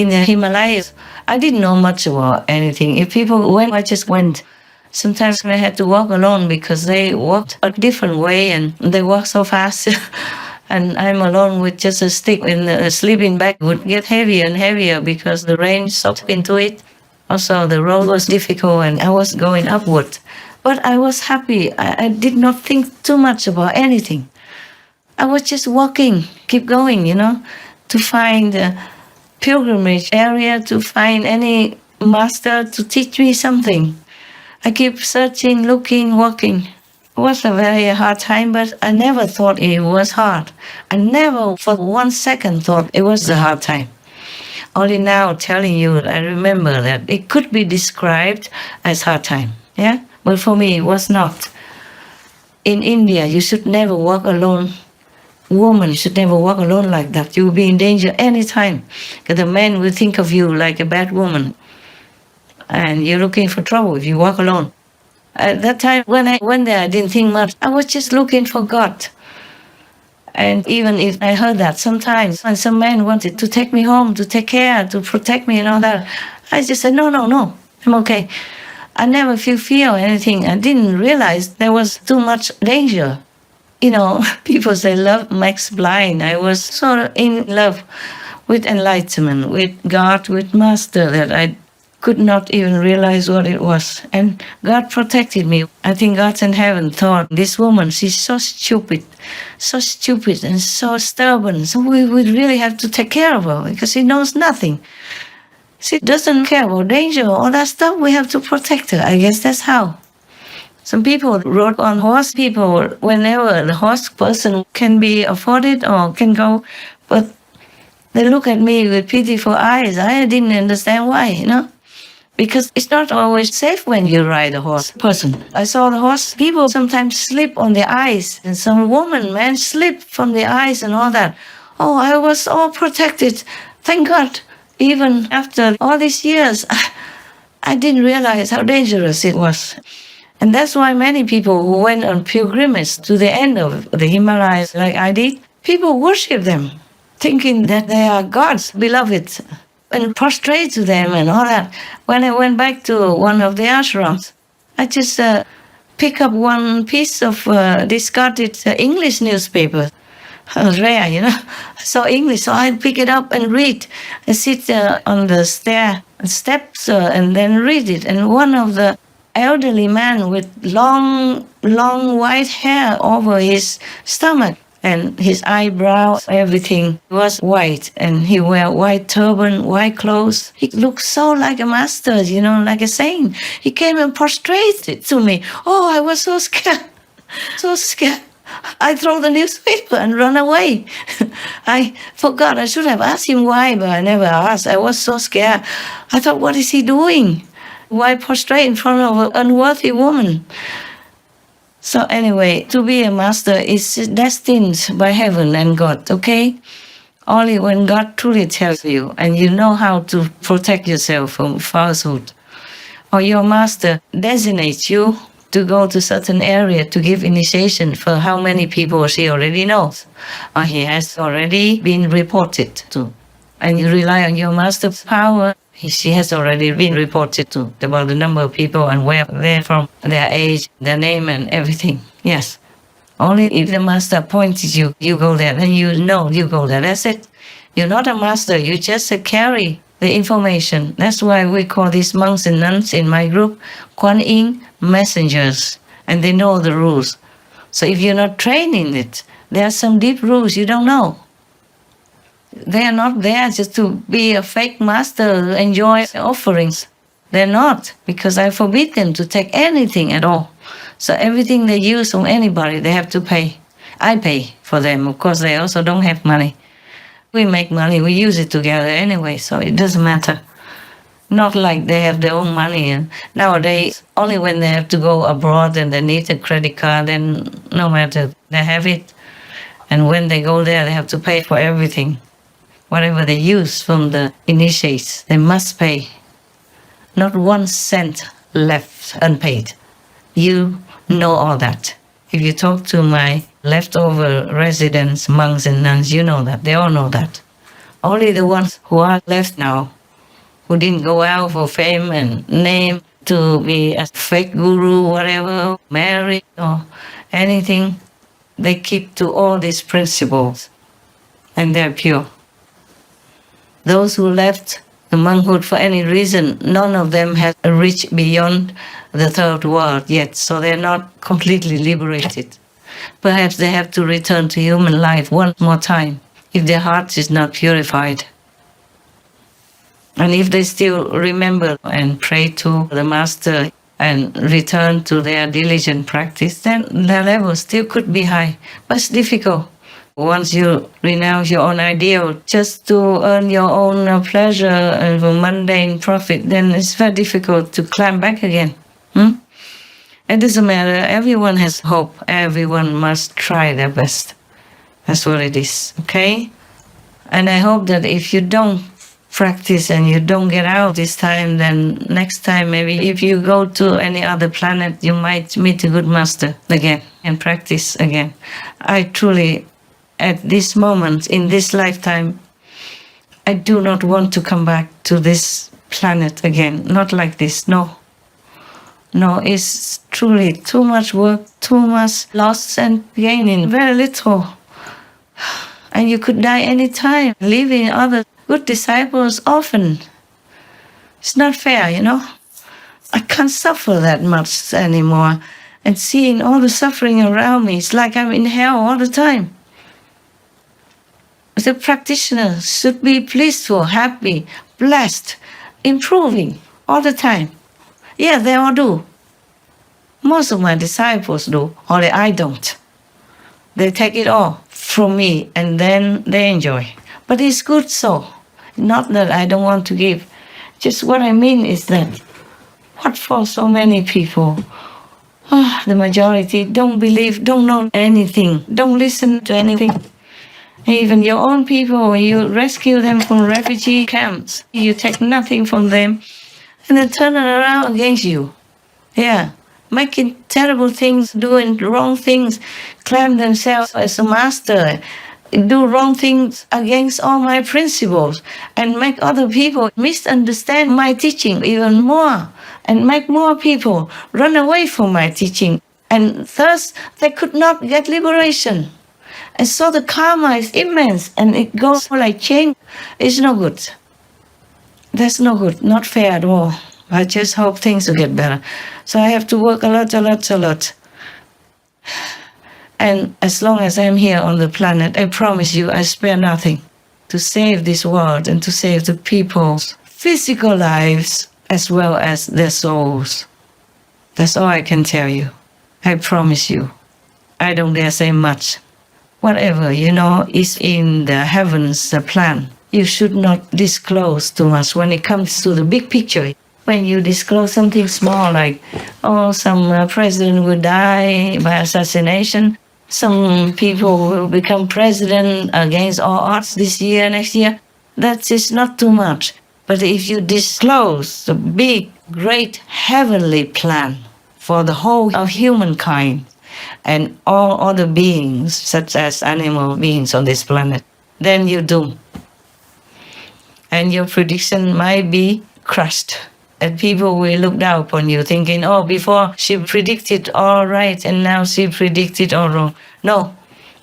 in the Himalayas, I didn't know much about anything. If people went, I just went. Sometimes I had to walk alone because they walked a different way and they walked so fast. And I'm alone with just a stick, and the sleeping bag would get heavier and heavier because the rain soaked into it. Also, the road was difficult and I was going upward. But I was happy. I did not think too much about anything. I was just walking, keep going, to find a pilgrimage area, to find any master to teach me something. I keep searching, looking, walking. It was a very hard time, but I never thought it was hard. I never for 1 second thought it was a hard time. Only now telling you, I remember that it could be described as hard time. Yeah? But for me, it was not. In India, you should never walk alone. Woman should never walk alone like that. You will be in danger anytime. Because the man will think of you like a bad woman. And you're looking for trouble if you walk alone. At that time, when I went there, I didn't think much. I was just looking for God. And even if I heard that sometimes, when some man wanted to take me home, to take care, to protect me and all that, I just said, no, I'm okay. I never feel fear or anything. I didn't realize there was too much danger. People say love makes blind. I was sort of in love with enlightenment, with God, with Master, that I could not even realize what it was. And God protected me. I think God in heaven thought, this woman, she's so stupid and so stubborn. So we would really have to take care of her because she knows nothing. She doesn't care about danger, all that stuff. We have to protect her. I guess that's how. Some people rode on horse. People, whenever the horse person can be afforded or can go, but they look at me with pitiful eyes. I didn't understand why, because it's not always safe when you ride a horse person. I saw the horse, people sometimes slip on the ice, and some man slip from the ice and all that. Oh, I was all protected. Thank God. Even after all these years, I didn't realize how dangerous it was. And that's why many people who went on pilgrimage to the end of the Himalayas, like I did, people worship them, thinking that they are God's beloved, and prostrate to them and all that. When I went back to one of the ashrams, I just picked up one piece of discarded English newspaper. It was rare, I saw English, so I pick it up and read. I sit on the steps and then read it. And one of the elderly man with long white hair over his stomach, and his eyebrows, everything was white, and he wear white turban, white clothes. He looked so like a master, like a saint. He came and prostrated to me. Oh, I was so scared, so scared. I throw the newspaper and run away. I forgot. I should have asked him why, but I never asked. I was so scared. I thought, what is he doing? Why prostrate in front of an unworthy woman? So anyway, to be a master is destined by heaven and God, okay? Only when God truly tells you and you know how to protect yourself from falsehood, or your master designates you to go to certain area to give initiation for how many people she already knows, or he has already been reported to. And you rely on your master's power. She has already been reported to about the number of people and where they're from, their age, their name and everything. Yes. Only if the master appointed you, you go there. Then you know you go there. That's it. You're not a master. You just carry the information. That's why we call these monks and nuns in my group Kuan Yin messengers. And they know the rules. So if you're not trained in it, there are some deep rules you don't know. They are not there just to be a fake master, enjoy offerings. They're not, because I forbid them to take anything at all. So everything they use from anybody, they have to pay. I pay for them. Of course, they also don't have money. We make money, we use it together anyway, so it doesn't matter. Not like they have their own money. And nowadays, only when they have to go abroad and they need a credit card, then no matter, they have it. And when they go there, they have to pay for everything. Whatever they use from the initiates, they must pay. Not 1 cent left unpaid. You know all that. If you talk to my leftover residents, monks and nuns, you know that. They all know that. Only the ones who are left now, who didn't go out for fame and name to be a fake guru, whatever, married or anything, they keep to all these principles and they're pure. Those who left the monkhood for any reason, none of them has reached beyond the third world yet, so they're not completely liberated. Perhaps they have to return to human life one more time if their heart is not purified. And if they still remember and pray to the Master and return to their diligent practice, then their level still could be high, but it's difficult. Once you renounce your own ideal just to earn your own pleasure and mundane profit, then it's very difficult to climb back again. It doesn't matter. Everyone has hope. Everyone must try their best. That's what it is, okay? And I hope that if you don't practice and you don't get out this time, then next time maybe if you go to any other planet, you might meet a good master again and practice again. I truly, at this moment, in this lifetime, I do not want to come back to this planet again. Not like this, no. No, it's truly too much work, too much loss and gaining, very little. And you could die any time, leaving other good disciples often. It's not fair, you know. I can't suffer that much anymore. And seeing all the suffering around me, it's like I'm in hell all the time. The practitioner should be blissful, happy, blessed, improving all the time. Yeah, they all do. Most of my disciples do, only I don't. They take it all from me and then they enjoy. But it's good so. Not that I don't want to give. Just what I mean is that what for so many people? The majority don't believe, don't know anything, don't listen to anything. Even your own people, you rescue them from refugee camps, you take nothing from them, and they turn it around against you. Yeah, making terrible things, doing wrong things, claim themselves as a master, do wrong things against all my principles, and make other people misunderstand my teaching even more, and make more people run away from my teaching, and thus they could not get liberation. And so the karma is immense, and it goes like chain. It's no good. That's no good, not fair at all. I just hope things will get better. So I have to work a lot. And as long as I'm here on the planet, I promise you I spare nothing to save this world and to save the people's physical lives as well as their souls. That's all I can tell you. I promise you. I don't dare say much. Whatever, is in the heavens, the plan. You should not disclose too much when it comes to the big picture. When you disclose something small like, some president will die by assassination, some people will become president against all odds this year, next year, that is not too much. But if you disclose the big, great heavenly plan for the whole of humankind, and all other beings, such as animal beings on this planet, then you're doomed. And your prediction might be crushed. And people will look down upon you thinking, before she predicted all right and now she predicted all wrong. No,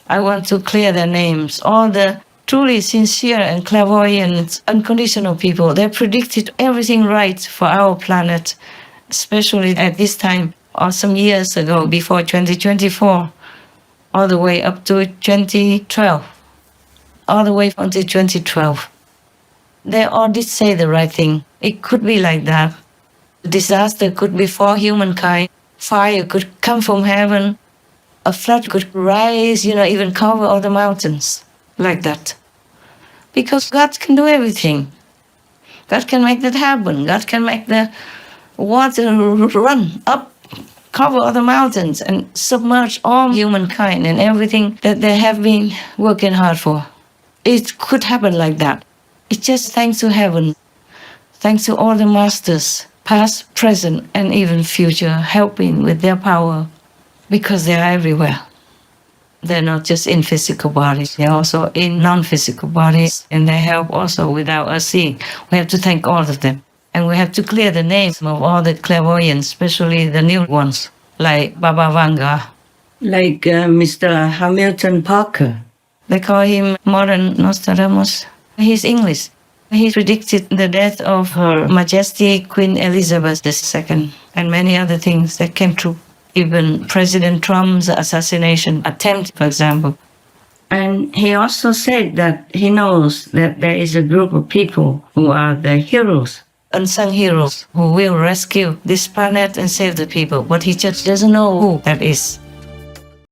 I want to clear their names. All the truly sincere and clairvoyant, unconditional people, they predicted everything right for our planet, especially at this time. Or some years ago, before 2024, all the way up to 2012, all the way until 2012. They all did say the right thing. It could be like that. Disaster could befall humankind. Fire could come from heaven. A flood could rise, even cover all the mountains, like that. Because God can do everything. God can make that happen. God can make the water run up, cover all the mountains and submerge all humankind and everything that they have been working hard for. It could happen like that. It's just thanks to heaven, thanks to all the masters, past, present, and even future, helping with their power, because they are everywhere. They're not just in physical bodies, they're also in non-physical bodies, and they help also without us seeing. We have to thank all of them. And we have to clear the names of all the clairvoyants, especially the new ones, like Baba Vanga. Like Mr. Hamilton Parker. They call him modern Nostradamus. He's English. He predicted the death of Her Majesty Queen Elizabeth II and many other things that came true. Even President Trump's assassination attempt, for example. And he also said that he knows that there is a group of people who are the heroes, unsung heroes, who will rescue this planet and save the people, but he just doesn't know who that is.